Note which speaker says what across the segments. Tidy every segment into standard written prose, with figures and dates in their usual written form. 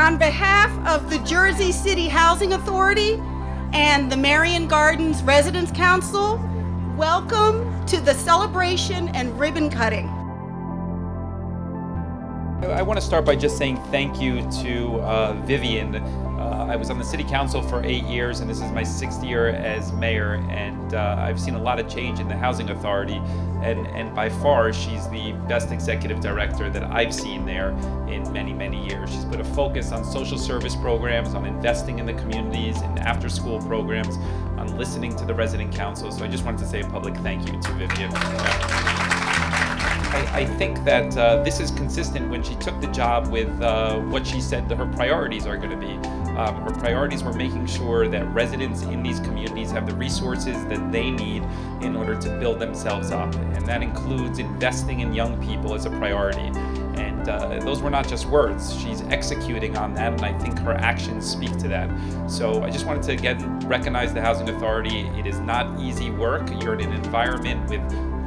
Speaker 1: On behalf of the Jersey City Housing Authority and the Marion Gardens Residents Council, welcome to the celebration and ribbon cutting.
Speaker 2: I want to start by just saying thank you to Vivian. I was on the city council for 8 years, and this is my 6th year as mayor, and I've seen a lot of change in the housing authority, and by far she's the best executive director that I've seen there in many, many years. She's put a focus on social service programs, on investing in the communities, in after-school programs, on listening to the resident council. So I just wanted to say a public thank you to Vivian. I think that this is consistent when she took the job with what she said that her priorities are going to be. Her priorities were making sure that residents in these communities have the resources that they need in order to build themselves up. And that includes investing in young people as a priority. And those were not just words. She's executing on that, and I think her actions speak to that. So I just wanted to again recognize the Housing Authority. It is not easy work. You're in an environment with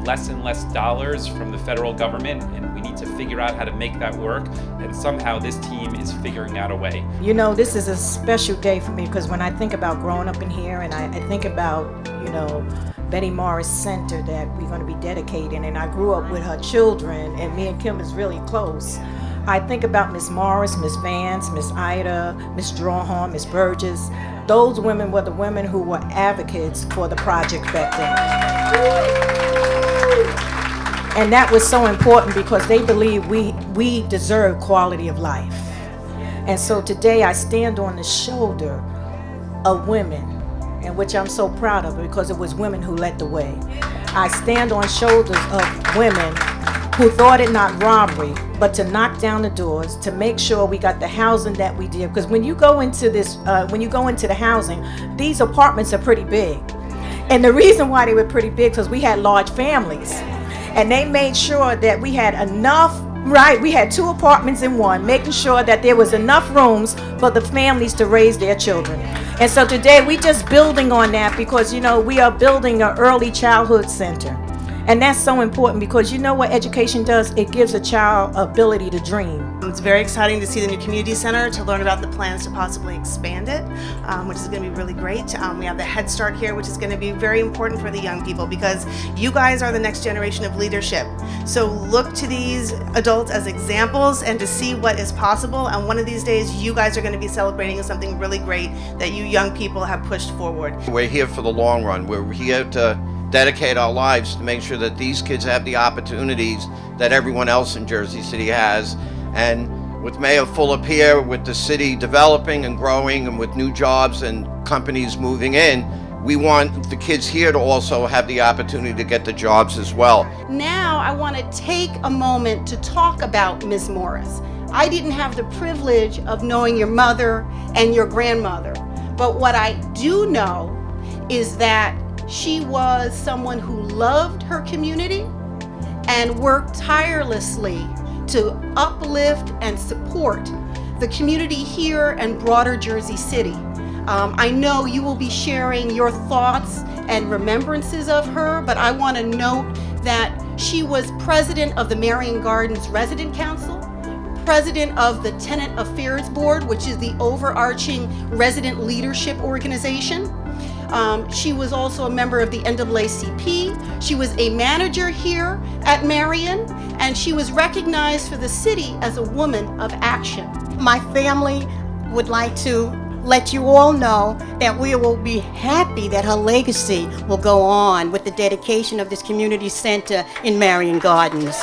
Speaker 2: less and less dollars from the federal government, and we need to figure out how to make that work, and somehow this team is figuring out a way.
Speaker 3: You know, this is a special day for me because when I think about growing up in here and I think about, you know, Betty Morris Center that we're going to be dedicating, and I grew up with her children, and me and Kim is really close. I think about Miss Morris, Miss Vance, Miss Ida, Miss Drawhorn, Miss Burgess. Those women were the women who were advocates for the project back then. And that was so important because they believe we deserve quality of life. And so today I stand on the shoulder of women, and which I'm so proud of because it was women who led the way. I stand on shoulders of women who thought it not robbery, but to knock down the doors, to make sure we got the housing that we did. Because when you go into the housing, these apartments are pretty big. And the reason why they were pretty big because we had large families. And they made sure that we had enough, right? We had 2 apartments in one, making sure that there was enough rooms for the families to raise their children. And so today we just building on that because, you know, we are building an early childhood center. And that's so important because you know what education does? It gives a child ability to dream.
Speaker 4: It's very exciting to see the new community center, to learn about the plans to possibly expand it, which is going to be really great. We have the Head Start here, which is going to be very important for the young people because you guys are the next generation of leadership. So look to these adults as examples and to see what is possible. And one of these days, you guys are going to be celebrating something really great that you young people have pushed forward.
Speaker 5: We're here for the long run. We're here to dedicate our lives to make sure that these kids have the opportunities that everyone else in Jersey City has. And with Mayor Fulop here, with the city developing and growing and with new jobs and companies moving in, we want the kids here to also have the opportunity to get the jobs as well.
Speaker 1: Now I want to take a moment to talk about Ms. Morris. I didn't have the privilege of knowing your mother and your grandmother, but what I do know is that she was someone who loved her community and worked tirelessly to uplift and support the community here and broader Jersey City. I know you will be sharing your thoughts and remembrances of her, but I want to note that she was president of the Marion Gardens Resident Council, president of the Tenant Affairs Board, which is the overarching resident leadership organization. She was also a member of the NAACP. She was a manager here at Marion, and she was recognized for the city as a woman of action.
Speaker 6: My family would like to let you all know that we will be happy that her legacy will go on with the dedication of this community center in Marion Gardens.